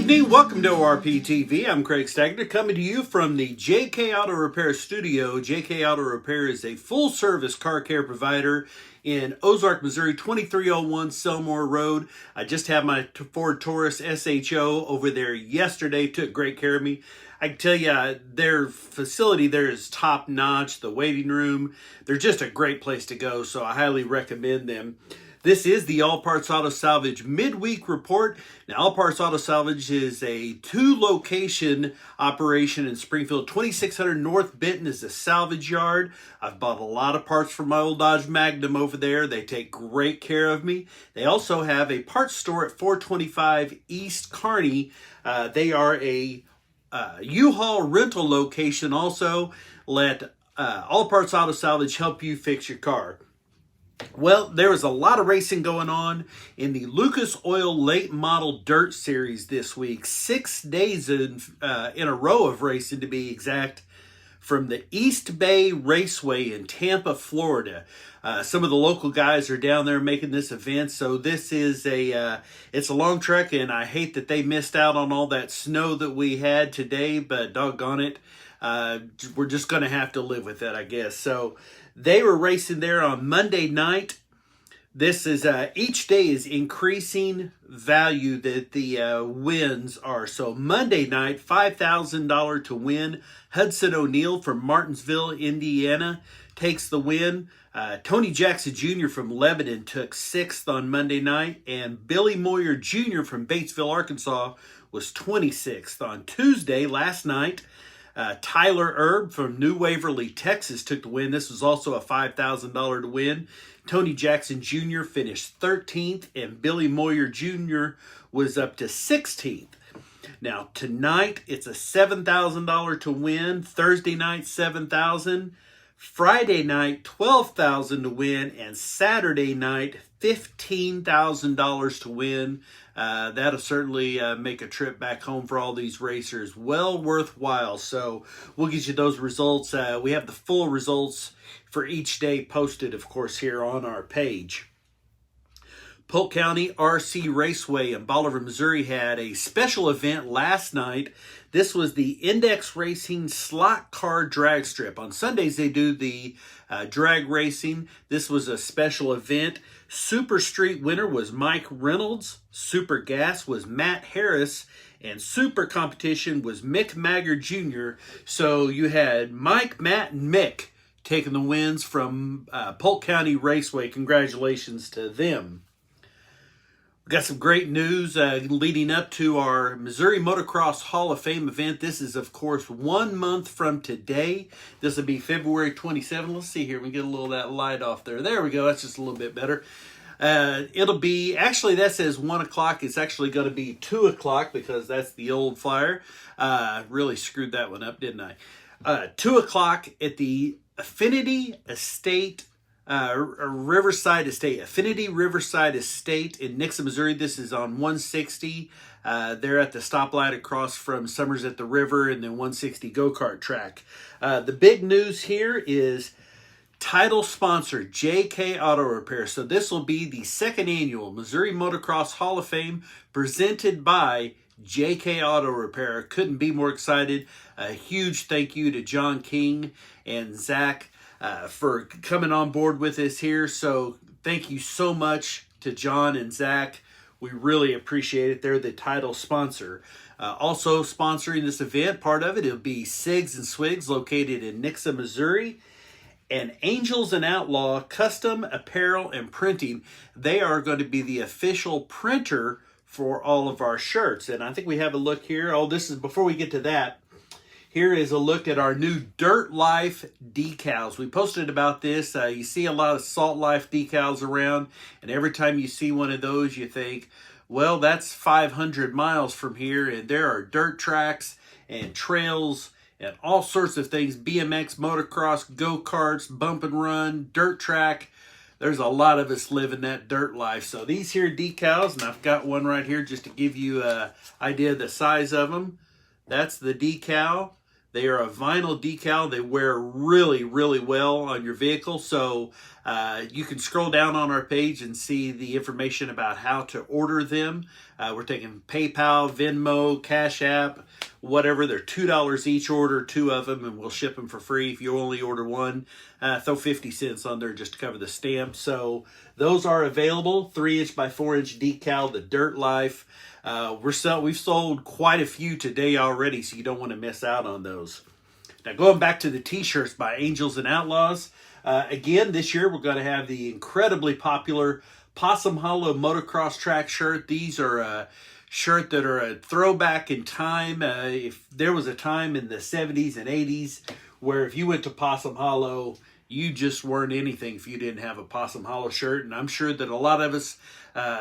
evening. Welcome to RPTV. I'm Craig Stagner coming to you from the JK Auto Repair studio. JK Auto Repair is a full-service car care provider in Ozark, Missouri, 2301 Selmore Road. I just had my Ford Taurus SHO over there yesterday. Took great care of me. I can tell you, their facility there is top-notch. The waiting room, they're just a great place to go, so I highly recommend them. This is the All Parts Auto Salvage midweek report. Now, All Parts Auto Salvage is a two-location operation in Springfield. 2600 North Benton is a salvage yard. I've bought a lot of parts from my old Dodge Magnum over there. They take great care of me. They also have a parts store at 425 East Kearney. They are a U-Haul rental location also. Let All Parts Auto Salvage help you fix your car. Well, there was a lot of racing going on in the Lucas Oil Late Model Dirt Series this week. 6 days in a row of racing, to be exact, from the East Bay Raceway in Tampa, Florida. Some of the local guys are down there making this event, so this is it's a long trek, and I hate that they missed out on all that snow that we had today, but doggone it, we're just going to have to live with that, I guess. So they were racing there on Monday night. This is each day is increasing value that the wins are. So Monday night, $5,000 to win. Hudson O'Neill from Martinsville, Indiana, takes the win. Tony Jackson Jr. from Lebanon took 6th on Monday night, and Billy Moyer Jr. from Batesville, Arkansas, was 26th. On Tuesday, last night, Tyler Erb from New Waverly, Texas, took the win. This was also a $5,000 to win. Tony Jackson Jr. finished 13th, and Billy Moyer Jr. was up to 16th. Now, tonight, it's a $7,000 to win. Thursday night, $7,000. Friday night, $12,000 to win. And Saturday night, $15,000 to win. That'll certainly make a trip back home for all these racers well worthwhile. So we'll get you those results. We have the full results for each day posted, of course, here on our page. Polk County RC Raceway in Bolivar, Missouri had a special event last night. This was the Index Racing Slot Car Drag Strip. On Sundays, they do the drag racing. This was a special event. Super Street winner was Mike Reynolds. Super Gas was Matt Harris. And Super Competition was Mick Maggard Jr. So you had Mike, Matt, and Mick taking the wins from Polk County Raceway. Congratulations to them. We've got some great news leading up to our Missouri Motocross Hall of Fame event. This is, of course, 1 month from today. This will be February 27th. Let's see here. We get a little of that light off there. There we go. That's just a little bit better. It'll be, actually, that says 1 o'clock. It's actually going to be 2 o'clock because that's the old flyer. Really screwed that one up, didn't I? 2 o'clock at the Affinity Riverside Estate in Nixa, Missouri. This is on 160. They're at the stoplight across from Summers at the River and then 160 go-kart track. The big news here is title sponsor JK Auto Repair. So this will be the second annual Missouri Motocross Hall of Fame presented by JK Auto Repair. Couldn't be more excited. A huge thank you to John King and Zach for coming on board with us here. So thank you so much to John and Zach. We really appreciate it. They're the title sponsor. Also sponsoring this event, part of it'll be Sigs and Swigs, located in Nixa, Missouri. And Angels and Outlaw Custom Apparel and Printing. They are going to be the official printer for all of our shirts. And I think we have a look here. Oh, this is, before we get to that, here is a look at our new Dirt Life decals. We posted about this. You see a lot of Salt Life decals around, and every time you see one of those, you think, well, that's 500 miles from here, and there are dirt tracks and trails and all sorts of things, BMX, motocross, go-karts, bump and run, dirt track. There's a lot of us living that dirt life. So these here decals, and I've got one right here just to give you an idea of the size of them. That's the decal. They are a vinyl decal. They wear really, really well on your vehicle. So You can scroll down on our page and see the information about how to order them. We're taking PayPal, Venmo, Cash App, whatever. They're $2 each. Order 2 of them and we'll ship them for free. If you only order 1, throw 50 cents on there just to cover the stamp. So those are available. 3-inch by 4-inch decal, the Dirt Life. We've sold quite a few today already, so you don't want to miss out on those. Now going back to the t-shirts by Angels and Outlaws. Again, this year we're going to have the incredibly popular Possum Hollow Motocross track shirt. These are a shirt that are a throwback in time. If there was a time in the 70s and 80s where if you went to Possum Hollow, you just weren't anything if you didn't have a Possum Hollow shirt. And I'm sure that a lot of us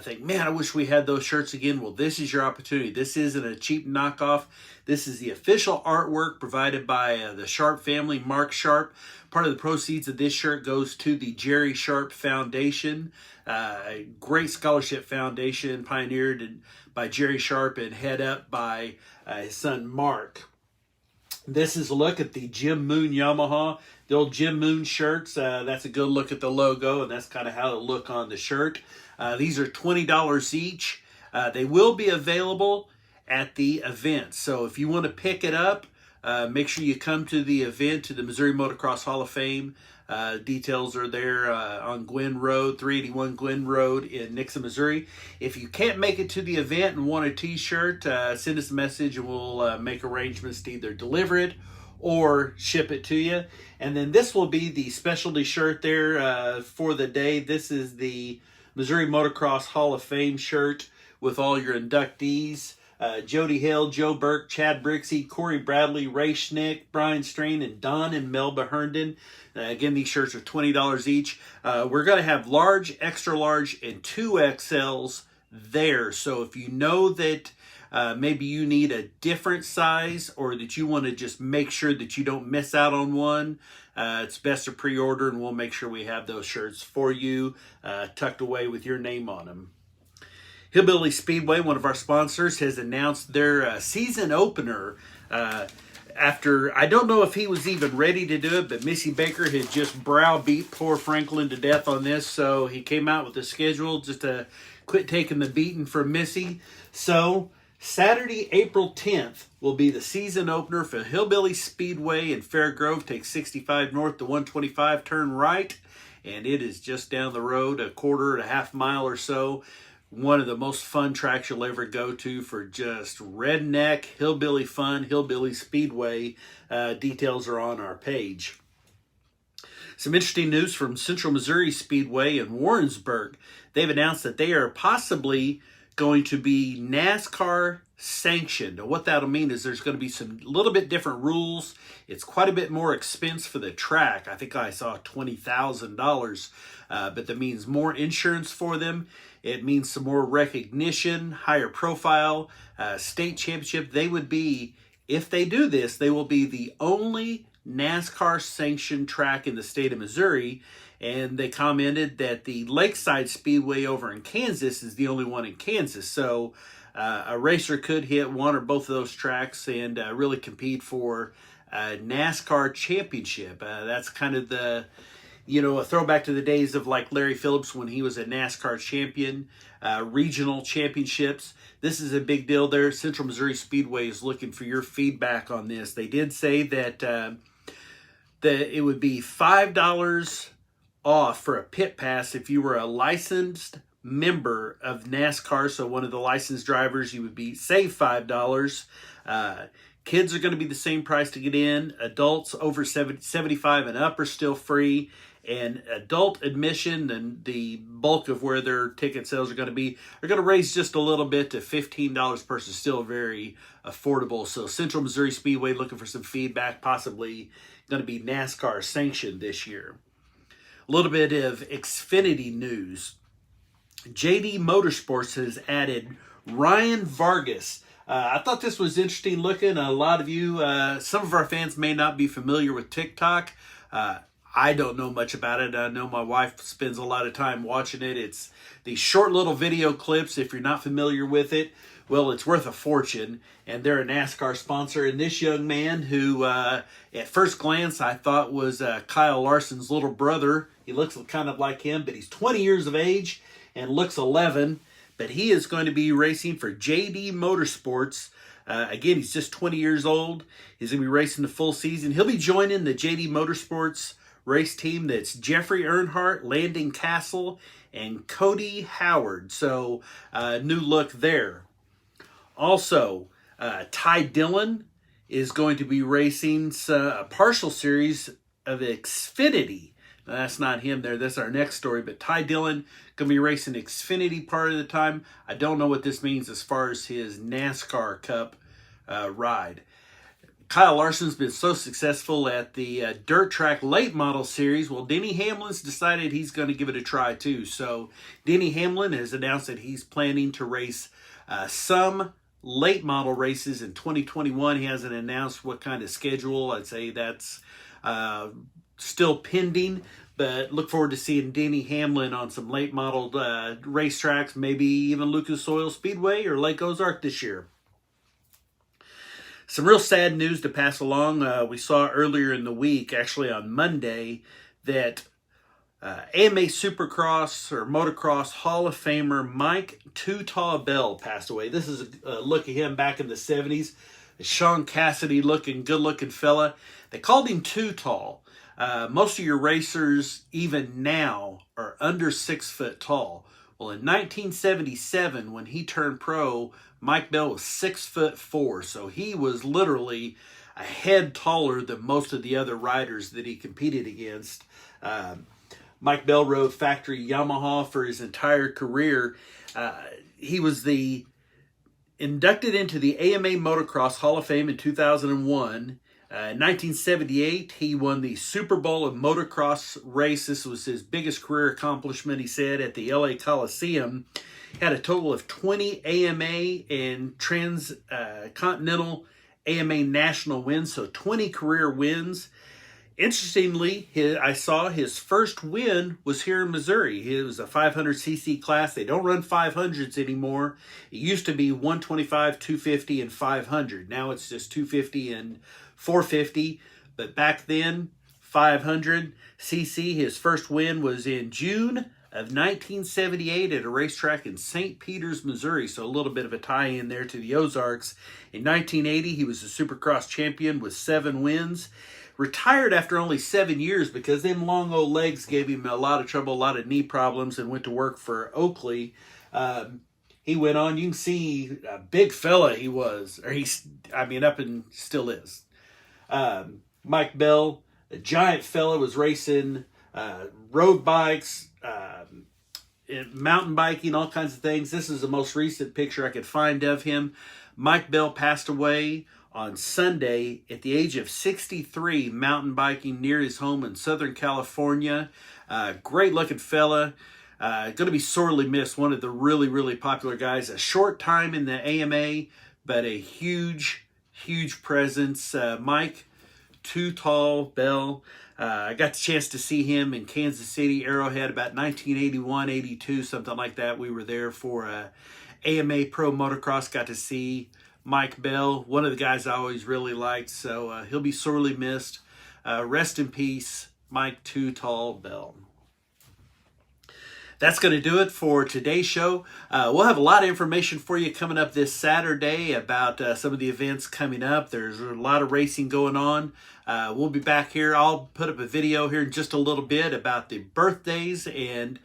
think, man, I wish we had those shirts again. Well, this is your opportunity. This isn't a cheap knockoff. This is the official artwork provided by the Sharp family, Mark Sharp. Part of the proceeds of this shirt goes to the Jerry Sharp Foundation, a great scholarship foundation pioneered by Jerry Sharp and head up by his son Mark. This is a look at the Jim Moon Yamaha, the old Jim Moon shirts. That's a good look at the logo, and that's kind of how it'll look on the shirt. These are $20 each. They will be available at the event. So if you want to pick it up, make sure you come to the event, to the Missouri Motocross Hall of Fame. Details are there on Gwen Road, 381 Gwen Road in Nixa, Missouri. If you can't make it to the event and want a t-shirt, send us a message and we'll make arrangements to either deliver it or ship it to you. And then this will be the specialty shirt there for the day. This is the Missouri Motocross Hall of Fame shirt with all your inductees. Jody Hill, Joe Burke, Chad Brixey, Corey Bradley, Ray Schnick, Brian Strain, and Don and Melba Herndon. Again, these shirts are $20 each. We're going to have large, extra large, and 2XLs there. So if you know that maybe you need a different size or that you want to just make sure that you don't miss out on one, it's best to pre-order and we'll make sure we have those shirts for you tucked away with your name on them. Hillbilly Speedway, one of our sponsors, has announced their season opener after, I don't know if he was even ready to do it, but Missy Baker had just browbeat poor Franklin to death on this, so he came out with a schedule just to quit taking the beating from Missy. So Saturday, April 10th will be the season opener for Hillbilly Speedway in Fair Grove. Take 65 north to 125, turn right, and it is just down the road, a quarter to half mile or so. One of the most fun tracks you'll ever go to for just redneck, hillbilly fun, Hillbilly Speedway. Details are on our page. Some interesting news from Central Missouri Speedway in Warrensburg. They've announced that they are possibly going to be NASCAR sanctioned. Now, what that'll mean is there's going to be some little bit different rules. It's quite a bit more expense for the track. I think I saw $20,000, but that means more insurance for them. It means some more recognition, higher profile, state championship. They would be, if they do this, they will be the only NASCAR sanctioned track in the state of Missouri. And they commented that the Lakeside Speedway over in Kansas is the only one in Kansas. So a racer could hit one or both of those tracks and really compete for a NASCAR championship. That's kind of the, a throwback to the days of like Larry Phillips when he was a NASCAR champion, regional championships. This is a big deal there. Central Missouri Speedway is looking for your feedback on this. They did say that it would be $5 off for a pit pass if you were a licensed member of NASCAR. So one of the licensed drivers, you would be save $5. Kids are going to be the same price to get in. Adults over 75 and up are still free. And adult admission and the bulk of where their ticket sales are going to raise just a little bit to $15 per person. Still very affordable. So Central Missouri Speedway looking for some feedback, possibly going to be NASCAR sanctioned this year. A little bit of Xfinity news. JD Motorsports has added Ryan Vargas. I thought this was interesting looking. A lot of you, some of our fans may not be familiar with TikTok. I don't know much about it. I know my wife spends a lot of time watching it. It's these short little video clips. If you're not familiar with it, well, it's worth a fortune, and they're a NASCAR sponsor. And this young man who, at first glance, I thought was Kyle Larson's little brother. He looks kind of like him, but he's 20 years of age and looks 11. But he is going to be racing for JD Motorsports. Again, he's just 20 years old. He's going to be racing the full season. He'll be joining the JD Motorsports race team that's Jeffrey Earnhardt, Landon Castle, and Cody Howard. So, new look there. Also, Ty Dillon is going to be racing a partial series of Xfinity. Now, that's not him there. That's our next story. But Ty Dillon going to be racing Xfinity part of the time. I don't know what this means as far as his NASCAR Cup ride. Kyle Larson's been so successful at the Dirt Track Late Model Series. Well, Denny Hamlin's decided he's going to give it a try too. So Denny Hamlin has announced that he's planning to race some late model races in 2021. He hasn't announced what kind of schedule. I'd say that's still pending, but look forward to seeing Denny Hamlin on some late model racetracks, maybe even Lucas Oil Speedway or Lake Ozark this year. Some real sad news to pass along. We saw earlier in the week, actually on Monday, that AMA Supercross or Motocross Hall of Famer Mike Tuta Bell passed away. This is a look at him back in the 70s. A Sean Cassidy looking, good looking fella. They called him Too Tall. Most of your racers, even now, are under 6 foot tall. Well, in 1977, when he turned pro, Mike Bell was 6'4", so he was literally a head taller than most of the other riders that he competed against. Mike Bell rode factory Yamaha for his entire career. He was inducted into the AMA Motocross Hall of Fame in 2001. In 1978, he won the Super Bowl of Motocross race. This was his biggest career accomplishment, he said, at the LA Coliseum. He had a total of 20 AMA and Transcontinental AMA national wins, so 20 career wins. Interestingly, I saw his first win was here in Missouri. It was a 500cc class. They don't run 500s anymore. It used to be 125, 250, and 500. Now it's just 250 and 450. But back then, 500cc, his first win was in June of 1978 at a racetrack in St. Peters, Missouri. So a little bit of a tie-in there to the Ozarks. In 1980, he was a Supercross champion with 7 wins. Retired after only 7 years because them long old legs gave him a lot of trouble, a lot of knee problems, and went to work for Oakley. He went on. You can see a big fella he was, or up and still is. Mike Bell, a giant fella, was racing road bikes, mountain biking, all kinds of things. This is the most recent picture I could find of him. Mike Bell passed away on Sunday at the age of 63, mountain biking near his home in Southern California. Great looking fella. Going to be sorely missed. One of the really, really popular guys. A short time in the AMA, but a huge, huge presence. Mike Too Tall Bell. I got the chance to see him in Kansas City, Arrowhead, about 1981, 82, something like that. We were there for AMA Pro Motocross. Got to see Mike Bell, one of the guys I always really liked. So he'll be sorely missed. Rest in peace, Mike Too Tall Bell. That's going to do it for today's show. We'll have a lot of information for you coming up this Saturday about some of the events coming up. There's a lot of racing going on. We'll be back here. I'll put up a video here in just a little bit about the birthdays. And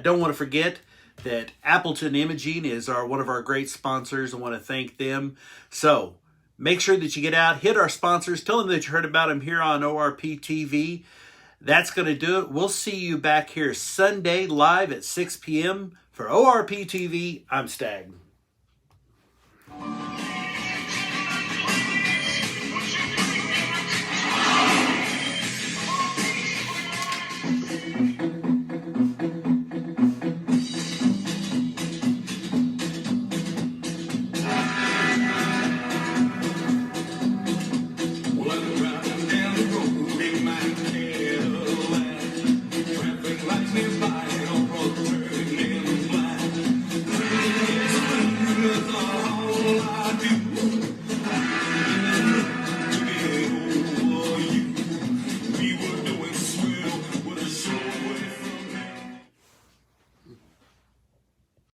don't want to forget that Appleton Imaging is one of our great sponsors. I want to thank them. So make sure that you get out, hit our sponsors, tell them that you heard about them here on ORP TV. That's going to do it. We'll see you back here Sunday live at 6 p.m. For ORP TV. I'm Stag.